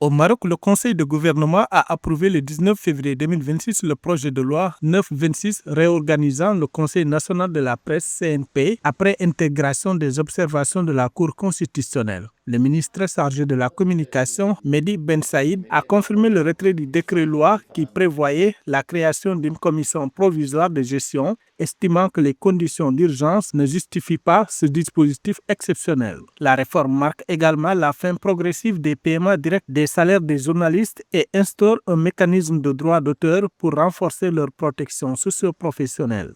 Au Maroc, le Conseil de gouvernement a approuvé le 19 février 2026 le projet de loi 926 réorganisant le Conseil national de la presse CNP après intégration des observations de la Cour constitutionnelle. Le ministre chargé de la communication, Mehdi Ben Saïd, a confirmé le retrait du décret-loi qui prévoyait la création d'une commission provisoire de gestion, estimant que les conditions d'urgence ne justifient pas ce dispositif exceptionnel. La réforme marque également la fin progressive des paiements directs des salaires des journalistes et instaure un mécanisme de droit d'auteur pour renforcer leur protection socio-professionnelle.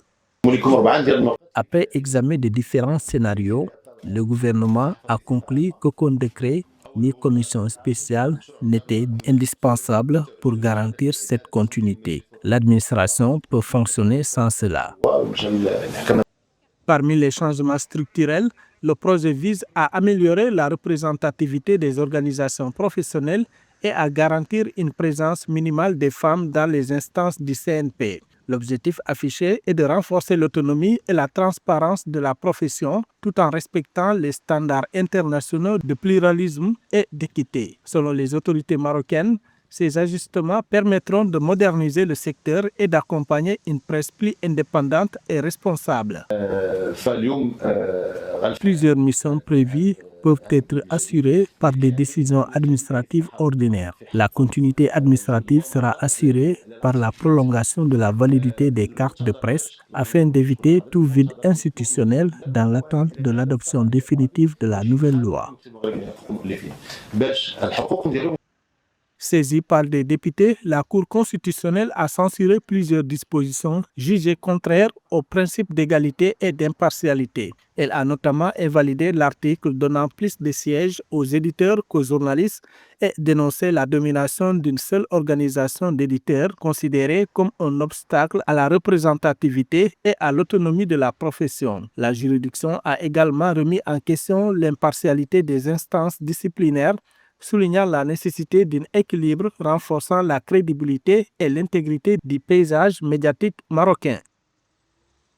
Après examen des différents scénarios, le gouvernement a conclu qu'aucun décret ni commission spéciale n'était indispensable pour garantir cette continuité. L'administration peut fonctionner sans cela. Parmi les changements structurels, le projet vise à améliorer la représentativité des organisations professionnelles et à garantir une présence minimale des femmes dans les instances du CNP. L'objectif affiché est de renforcer l'autonomie et la transparence de la profession tout en respectant les standards internationaux de pluralisme et d'équité. Selon les autorités marocaines, ces ajustements permettront de moderniser le secteur et d'accompagner une presse plus indépendante et responsable. Plusieurs missions prévues peuvent être assurées par des décisions administratives ordinaires. La continuité administrative sera assurée par la prolongation de la validité des cartes de presse afin d'éviter tout vide institutionnel dans l'attente de l'adoption définitive de la nouvelle loi. Saisie par des députés, la Cour constitutionnelle a censuré plusieurs dispositions jugées contraires aux principes d'égalité et d'impartialité. Elle a notamment invalidé l'article donnant plus de sièges aux éditeurs qu'aux journalistes et dénoncé la domination d'une seule organisation d'éditeurs considérée comme un obstacle à la représentativité et à l'autonomie de la profession. La juridiction a également remis en question l'impartialité des instances disciplinaires, soulignant la nécessité d'un équilibre renforçant la crédibilité et l'intégrité du paysage médiatique marocain.